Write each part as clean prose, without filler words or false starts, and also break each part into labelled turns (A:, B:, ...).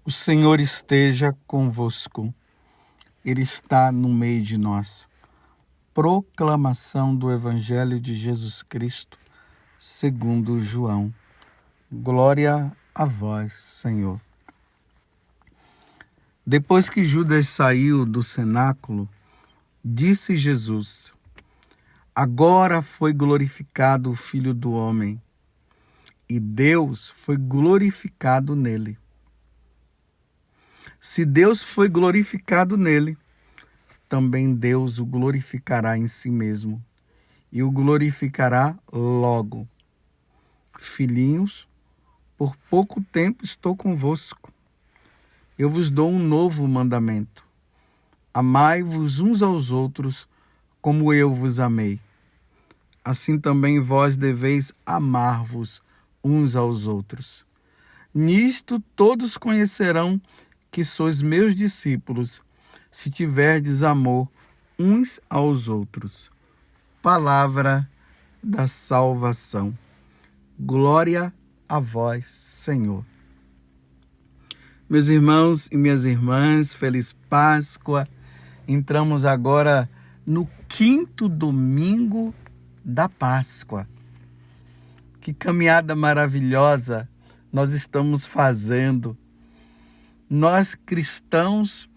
A: O Senhor esteja convosco. Ele está no meio de nós. Proclamação do Evangelho de Jesus Cristo, segundo João. Glória a vós, Senhor. Depois que Judas saiu do cenáculo, disse Jesus: Agora foi glorificado o Filho do Homem, e Deus foi glorificado nele. Se Deus foi glorificado nele, também Deus o glorificará em si mesmo, e o glorificará logo. Filhinhos, por pouco tempo estou convosco. Eu vos dou um novo mandamento. Amai-vos uns aos outros, como eu vos amei. Assim também vós deveis amar-vos uns aos outros. Nisto todos conhecerão que sois meus discípulos, se tiverdes amor uns aos outros. Palavra da salvação. Glória a vós, Senhor. Meus irmãos e minhas irmãs, feliz Páscoa. Entramos agora no 5º domingo da Páscoa. Que caminhada maravilhosa nós estamos fazendo. Nós cristãos,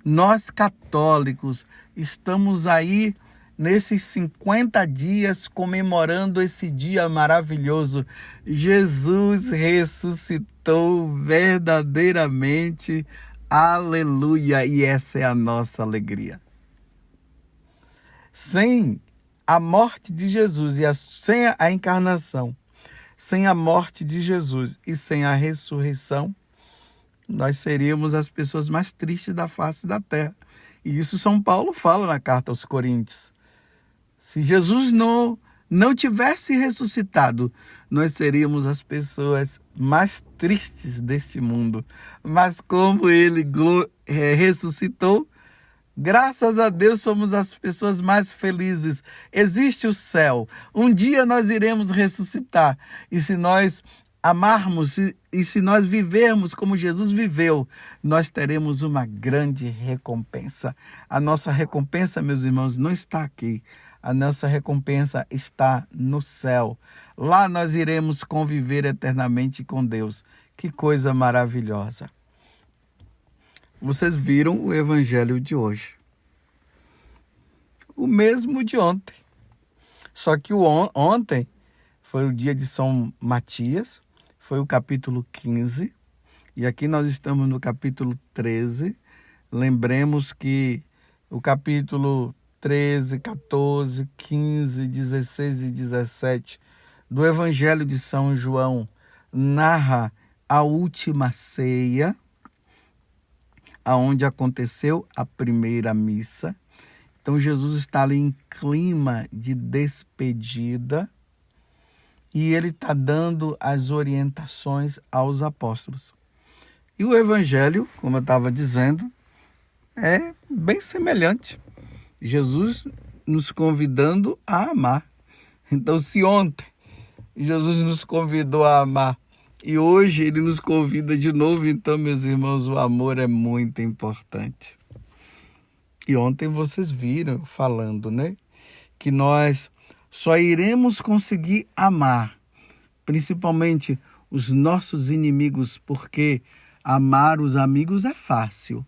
A: nós católicos, estamos aí nesses 50 dias comemorando esse dia maravilhoso. Jesus ressuscitou verdadeiramente. Aleluia! E essa é a nossa alegria. Sem a morte de Jesus e sem a encarnação, sem a morte de Jesus e sem a ressurreição, nós seríamos as pessoas mais tristes da face da terra. E isso São Paulo fala na carta aos Coríntios. Se Jesus não tivesse ressuscitado, nós seríamos as pessoas mais tristes deste mundo. Mas como ele ressuscitou, graças a Deus somos as pessoas mais felizes. Existe o céu. Um dia nós iremos ressuscitar. E se nós amarmos e se nós vivermos como Jesus viveu, nós teremos uma grande recompensa. A nossa recompensa, meus irmãos, não está aqui. A nossa recompensa está no céu. Lá nós iremos conviver eternamente com Deus. Que coisa maravilhosa. Vocês viram o evangelho de hoje. O mesmo de ontem. Só que ontem foi o dia de São Matias. Foi o capítulo 15, e aqui nós estamos no capítulo 13. Lembremos que o capítulo 13, 14, 15, 16 e 17 do Evangelho de São João narra a última ceia, aonde aconteceu a primeira missa. Então Jesus está ali em clima de despedida, e ele está dando as orientações aos apóstolos. E o evangelho, como eu estava dizendo, é bem semelhante. Jesus nos convidando a amar. Então, se ontem Jesus nos convidou a amar e hoje ele nos convida de novo, então, meus irmãos, o amor é muito importante. E ontem vocês viram falando, né? Que nós só iremos conseguir amar, principalmente os nossos inimigos, porque amar os amigos é fácil.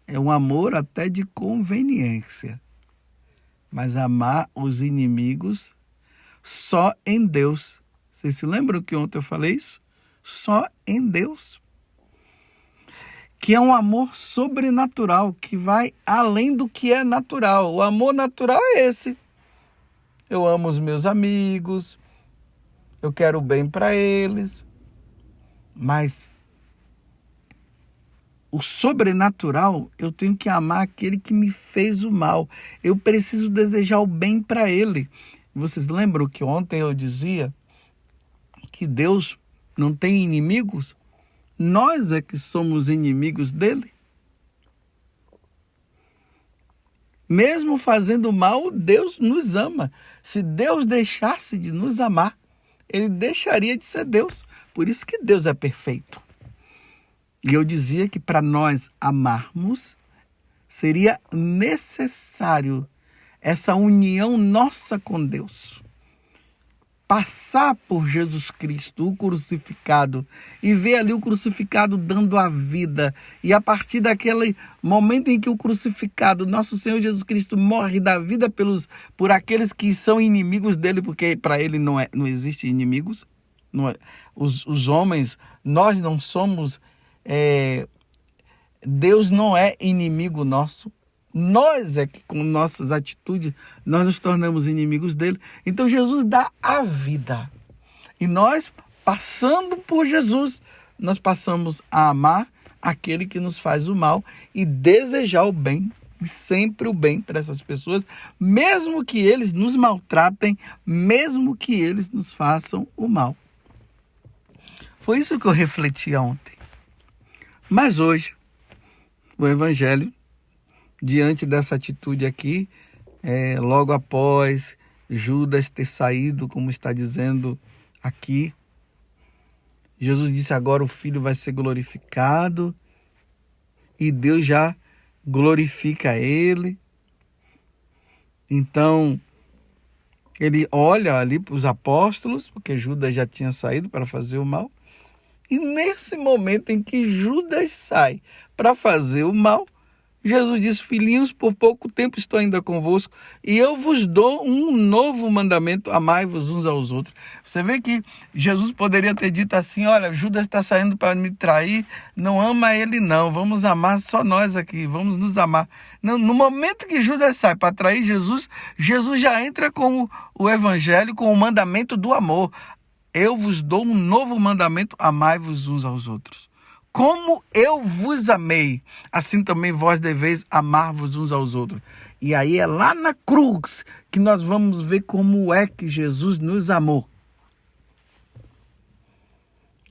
A: É um amor até de conveniência. Mas amar os inimigos só em Deus. Vocês se lembram que ontem eu falei isso? Só em Deus. Que é um amor sobrenatural, que vai além do que é natural. O amor natural é esse. Eu amo os meus amigos, eu quero o bem para eles, mas o sobrenatural, eu tenho que amar aquele que me fez o mal. Eu preciso desejar o bem para ele. Vocês lembram que ontem eu dizia que Deus não tem inimigos? Nós é que somos inimigos dele. Mesmo fazendo mal, Deus nos ama. Se Deus deixasse de nos amar, ele deixaria de ser Deus. Por isso que Deus é perfeito. E eu dizia que para nós amarmos, seria necessário essa união nossa com Deus. Passar por Jesus Cristo, o crucificado, e ver ali o crucificado dando a vida. E a partir daquele momento em que o crucificado, nosso Senhor Jesus Cristo, morre e dá vida por aqueles que são inimigos dele, porque para ele não existe inimigos. Não é, os homens, nós não somos... Deus não é inimigo nosso. Nós é que com nossas atitudes nós nos tornamos inimigos dele. Então Jesus dá a vida. E nós, passando por Jesus, nós passamos a amar aquele que nos faz o mal e desejar o bem, e sempre o bem para essas pessoas, mesmo que eles nos maltratem, mesmo que eles nos façam o mal. Foi isso que eu refleti ontem. Mas hoje, o Evangelho, diante dessa atitude aqui, logo após Judas ter saído, como está dizendo aqui, Jesus disse: agora o Filho vai ser glorificado, e Deus já glorifica ele. Então, ele olha ali para os apóstolos, porque Judas já tinha saído para fazer o mal, e nesse momento em que Judas sai para fazer o mal, Jesus diz: filhinhos, por pouco tempo estou ainda convosco, e eu vos dou um novo mandamento: amai-vos uns aos outros. Você vê que Jesus poderia ter dito assim: olha, Judas está saindo para me trair, não ama ele não, vamos amar só nós aqui, vamos nos amar. Não, no momento que Judas sai para trair Jesus, Jesus já entra com o evangelho, com o mandamento do amor. Eu vos dou um novo mandamento: amai-vos uns aos outros. Como eu vos amei, assim também vós deveis amar-vos uns aos outros. E aí é lá na cruz que nós vamos ver como é que Jesus nos amou.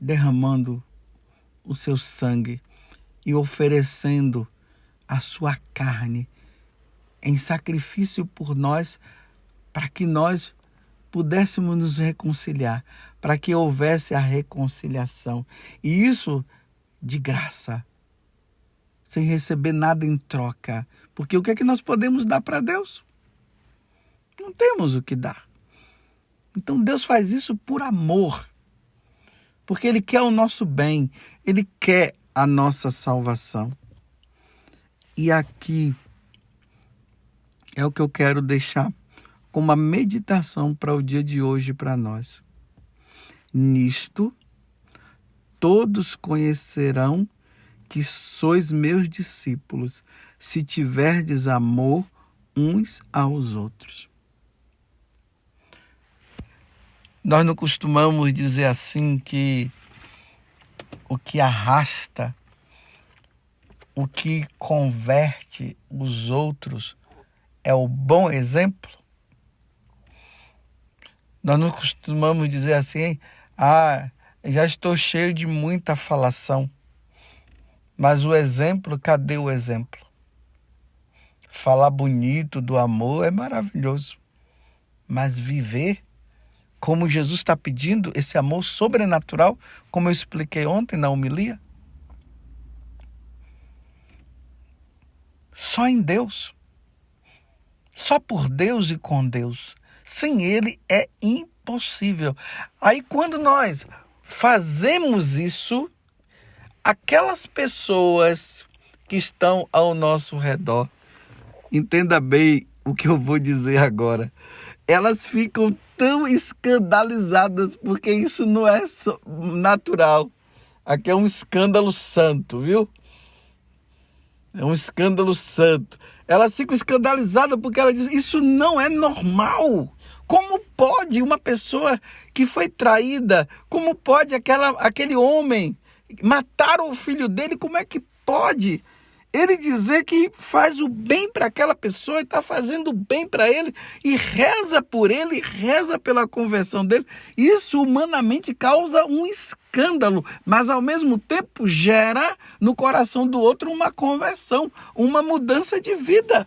A: Derramando o seu sangue e oferecendo a sua carne em sacrifício por nós, para que nós pudéssemos nos reconciliar, para que houvesse a reconciliação. E isso de graça, sem receber nada em troca. Porque o que é que nós podemos dar para Deus? Não temos o que dar. Então Deus faz isso por amor, porque Ele quer o nosso bem, Ele quer a nossa salvação. E aqui é o que eu quero deixar como uma meditação para o dia de hoje para nós. Nisto todos conhecerão que sois meus discípulos, se tiverdes amor uns aos outros. Nós não costumamos dizer assim que o que arrasta, o que converte os outros é o bom exemplo? Nós não costumamos dizer assim: já estou cheio de muita falação. Mas o exemplo, cadê o exemplo? Falar bonito do amor é maravilhoso. Mas viver como Jesus está pedindo, esse amor sobrenatural, como eu expliquei ontem na homilia, só em Deus. Só por Deus e com Deus. Sem Ele é impossível. Aí quando nós fazemos isso, aquelas pessoas que estão ao nosso redor, entenda bem o que eu vou dizer agora, elas ficam tão escandalizadas, porque isso não é natural. Aqui é um escândalo santo, viu? É um escândalo santo. Elas ficam escandalizadas porque elas dizem: isso não é normal. Como pode uma pessoa que foi traída, como pode aquele homem matar o filho dele, como é que pode ele dizer que faz o bem para aquela pessoa e está fazendo bem para ele e reza por ele, reza pela conversão dele? Isso humanamente causa um escândalo, mas ao mesmo tempo gera no coração do outro uma conversão, uma mudança de vida.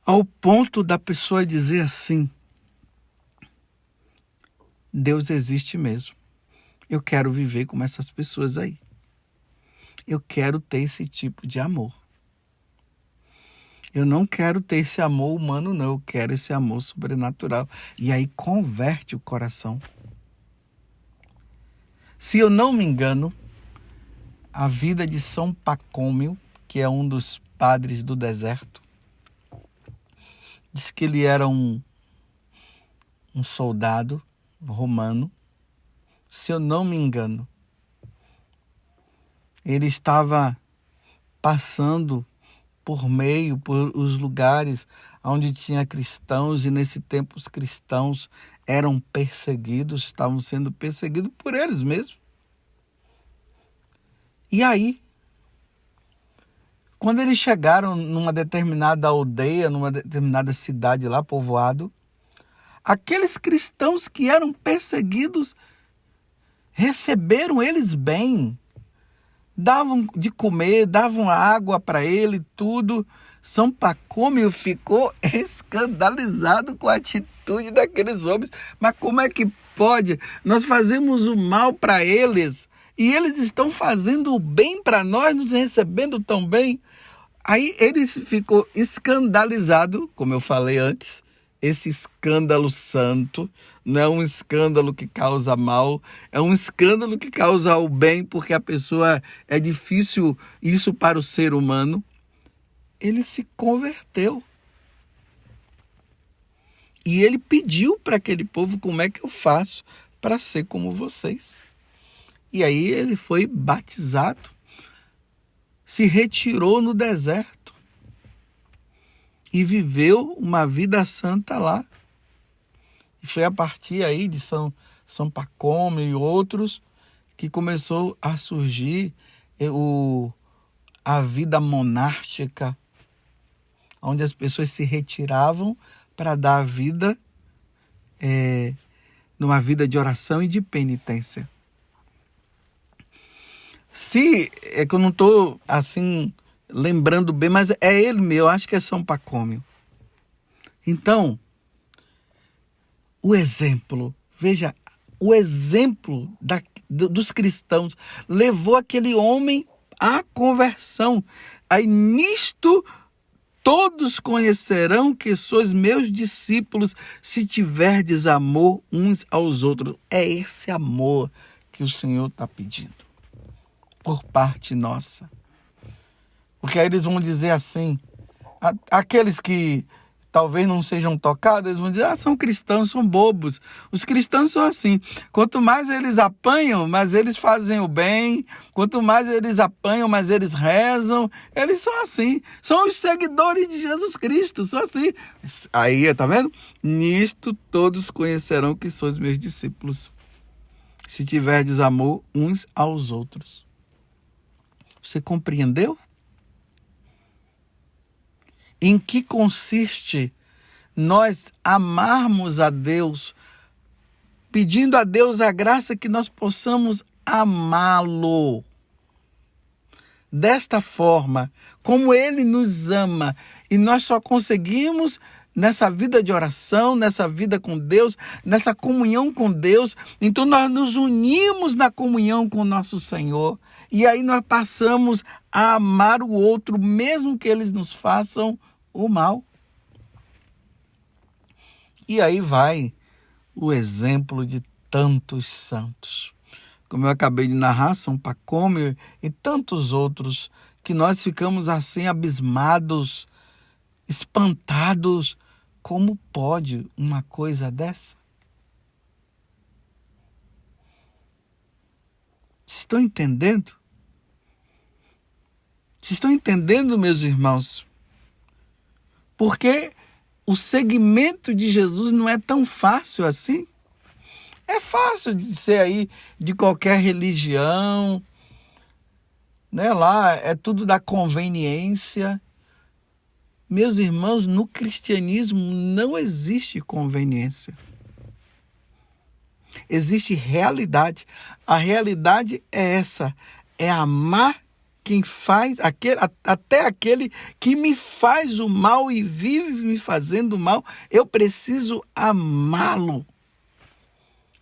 A: Ao ponto da pessoa dizer assim: Deus existe mesmo. Eu quero viver como essas pessoas aí. Eu quero ter esse tipo de amor. Eu não quero ter esse amor humano, não. Eu quero esse amor sobrenatural. E aí converte o coração. Se eu não me engano, a vida de São Pacômio, que é um dos padres do deserto, diz que ele era um soldado romano. Se eu não me engano, ele estava passando por os lugares onde tinha cristãos, e nesse tempo os cristãos eram perseguidos, estavam sendo perseguidos por eles mesmos. E aí, quando eles chegaram numa determinada aldeia, numa determinada cidade lá, povoado, aqueles cristãos que eram perseguidos receberam eles bem, davam de comer, davam água para ele, tudo. São Pacômio ficou escandalizado com a atitude daqueles homens. Mas como é que pode? Nós fazemos o mal para eles e eles estão fazendo o bem para nós, nos recebendo tão bem. Aí ele ficou escandalizado, como eu falei antes. Esse escândalo santo não é um escândalo que causa mal, é um escândalo que causa o bem, porque a pessoa, é difícil isso para o ser humano. Ele se converteu. E ele pediu para aquele povo: como é que eu faço para ser como vocês? E aí ele foi batizado, se retirou no deserto e viveu uma vida santa lá. E foi a partir aí de São Pacômio e outros que começou a surgir a vida monástica, onde as pessoas se retiravam para dar a vida numa vida de oração e de penitência. É que eu não estou assim lembrando bem, mas é ele mesmo, eu acho que é São Pacômio. Então, o exemplo, veja, o exemplo dos cristãos levou aquele homem à conversão. Aí nisto todos conhecerão que sois meus discípulos, se tiverdes amor uns aos outros. É esse amor que o Senhor está pedindo por parte nossa. Porque aí eles vão dizer assim, aqueles que talvez não sejam tocados, eles vão dizer: são cristãos, são bobos. Os cristãos são assim. Quanto mais eles apanham, mais eles fazem o bem. Quanto mais eles apanham, mais eles rezam. Eles são assim. São os seguidores de Jesus Cristo, são assim. Aí, tá vendo? Nisto todos conhecerão que sois meus discípulos, se tiverdes amor uns aos outros. Você compreendeu? Em que consiste nós amarmos a Deus, pedindo a Deus a graça que nós possamos amá-lo desta forma, como Ele nos ama. E nós só conseguimos nessa vida de oração, nessa vida com Deus, nessa comunhão com Deus. Então nós nos unimos na comunhão com o nosso Senhor. E aí nós passamos a amar o outro, mesmo que eles nos façam o mal. E aí vai o exemplo de tantos santos. Como eu acabei de narrar, São Pacômio e tantos outros, que nós ficamos assim abismados, espantados. Como pode uma coisa dessa? Vocês estão entendendo? Vocês estão entendendo, meus irmãos? Porque o seguimento de Jesus não é tão fácil assim. É fácil de ser aí de qualquer religião, né? Lá é tudo da conveniência. Meus irmãos, no cristianismo não existe conveniência. Existe realidade. A realidade é essa: é amar quem faz, até aquele que me faz o mal e vive me fazendo mal. Eu preciso amá-lo.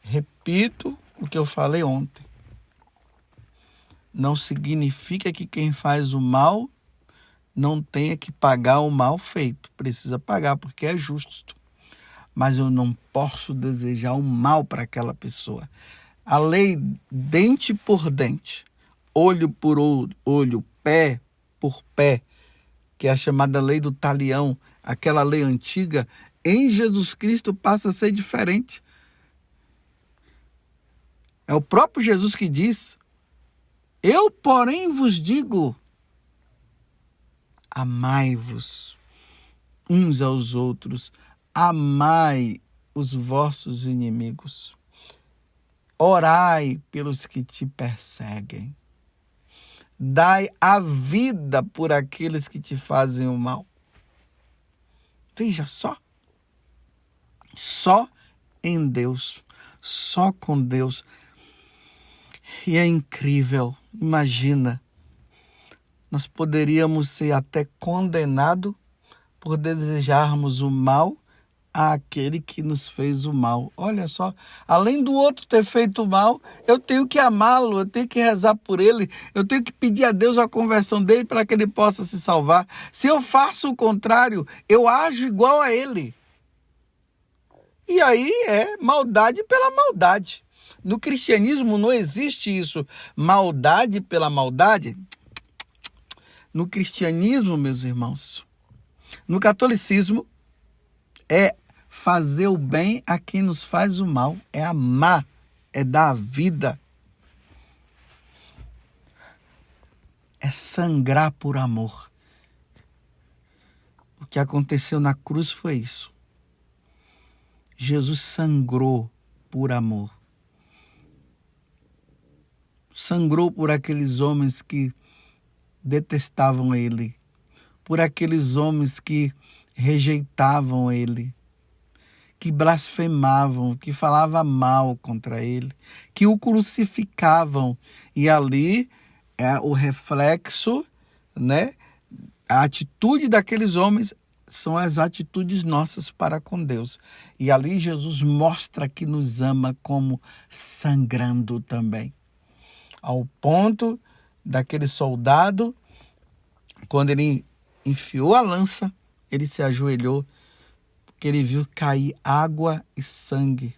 A: Repito o que eu falei ontem. Não significa que quem faz o mal não tenha que pagar o mal feito. Precisa pagar porque é justo. Mas eu não posso desejar o mal para aquela pessoa. A lei dente por dente, olho por olho, pé por pé, que é a chamada lei do talião, aquela lei antiga, em Jesus Cristo passa a ser diferente. É o próprio Jesus que diz: eu, porém, vos digo, amai-vos uns aos outros, amai os vossos inimigos, orai pelos que te perseguem, dai a vida por aqueles que te fazem o mal. Veja só em Deus, só com Deus. E é incrível, imagina, nós poderíamos ser até condenados por desejarmos o mal àquele que nos fez o mal. Olha só, além do outro ter feito o mal, eu tenho que amá-lo, eu tenho que rezar por ele, eu tenho que pedir a Deus a conversão dele para que ele possa se salvar. Se eu faço o contrário, eu ajo igual a ele. E aí é maldade pela maldade. No cristianismo não existe isso, maldade pela maldade. No cristianismo, meus irmãos, no catolicismo, é fazer o bem a quem nos faz o mal, é amar, é dar a vida, é sangrar por amor. O que aconteceu na cruz foi isso. Jesus sangrou por amor. Sangrou por aqueles homens que detestavam ele, por aqueles homens que rejeitavam ele, que blasfemavam, que falavam mal contra ele, que o crucificavam. E ali é o reflexo, né? A atitude daqueles homens são as atitudes nossas para com Deus. E ali Jesus mostra que nos ama como sangrando também. Ao ponto daquele soldado, quando ele enfiou a lança, ele se ajoelhou, porque ele viu cair água e sangue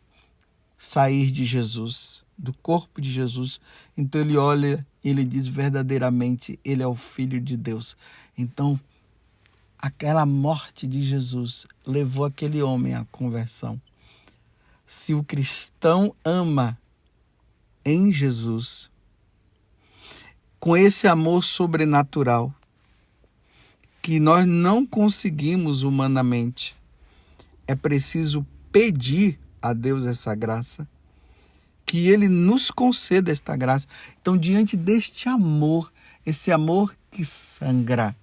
A: sair de Jesus, do corpo de Jesus. Então ele olha e ele diz: verdadeiramente, ele é o Filho de Deus. Então, aquela morte de Jesus levou aquele homem à conversão. Se o cristão ama em Jesus, com esse amor sobrenatural, que nós não conseguimos humanamente, é preciso pedir a Deus essa graça, que Ele nos conceda esta graça. Então, diante deste amor, esse amor que sangra,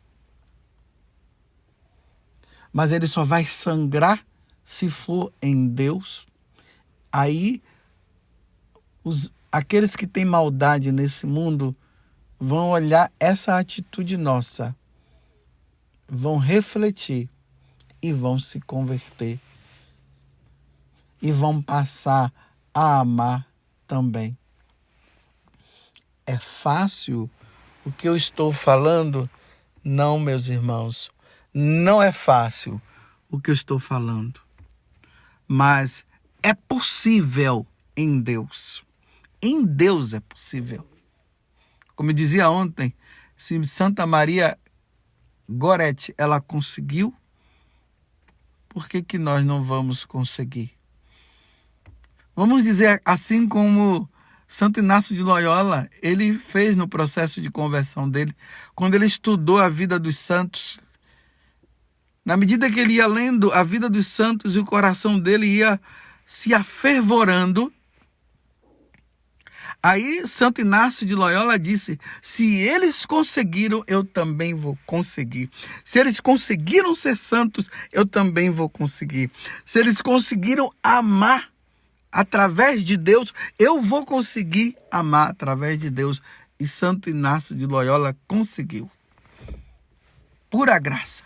A: mas ele só vai sangrar se for em Deus, aí aqueles que têm maldade nesse mundo vão olhar essa atitude nossa, vão refletir e vão se converter e vão passar a amar também. É fácil o que eu estou falando? Não, meus irmãos, não é fácil o que eu estou falando, mas é possível em Deus. Em Deus é possível. Como eu dizia ontem, se Santa Maria Goretti ela conseguiu, por que nós não vamos conseguir? Vamos dizer assim como Santo Inácio de Loyola, ele fez no processo de conversão dele, quando ele estudou a vida dos santos. Na medida que ele ia lendo a vida dos santos e o coração dele ia se afervorando, aí Santo Inácio de Loyola disse: se eles conseguiram, eu também vou conseguir. Se eles conseguiram ser santos, eu também vou conseguir. Se eles conseguiram amar através de Deus, eu vou conseguir amar através de Deus. E Santo Inácio de Loyola conseguiu. Pura graça.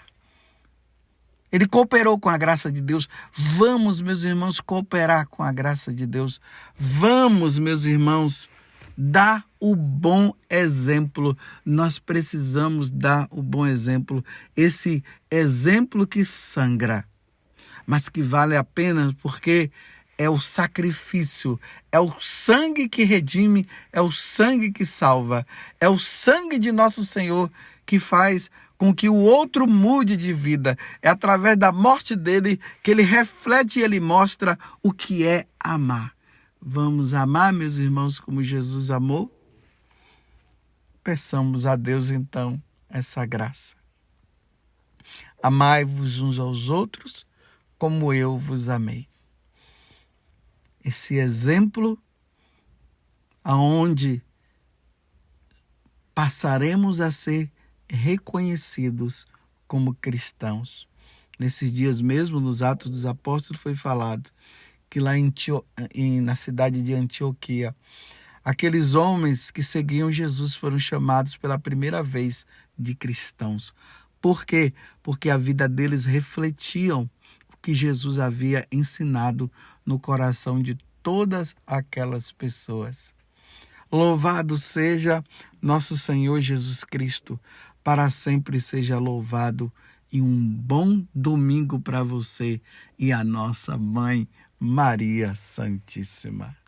A: Ele cooperou com a graça de Deus. Vamos, meus irmãos, cooperar com a graça de Deus. Vamos, meus irmãos, dar o bom exemplo. Nós precisamos dar o bom exemplo. Esse exemplo que sangra, mas que vale a pena porque é o sacrifício, é o sangue que redime, é o sangue que salva, é o sangue de nosso Senhor que faz com que o outro mude de vida. É através da morte dele que ele reflete e ele mostra o que é amar. Vamos amar, meus irmãos, como Jesus amou? Peçamos a Deus, então, essa graça. Amai-vos uns aos outros, como eu vos amei. Esse exemplo aonde passaremos a ser reconhecidos como cristãos. Nesses dias mesmo, nos Atos dos Apóstolos, foi falado que lá na cidade de Antioquia, aqueles homens que seguiam Jesus foram chamados pela primeira vez de cristãos. Por quê? Porque a vida deles refletiam o que Jesus havia ensinado no coração de todas aquelas pessoas. Louvado seja nosso Senhor Jesus Cristo, para sempre seja louvado, e um bom domingo para você e a nossa Mãe Maria Santíssima.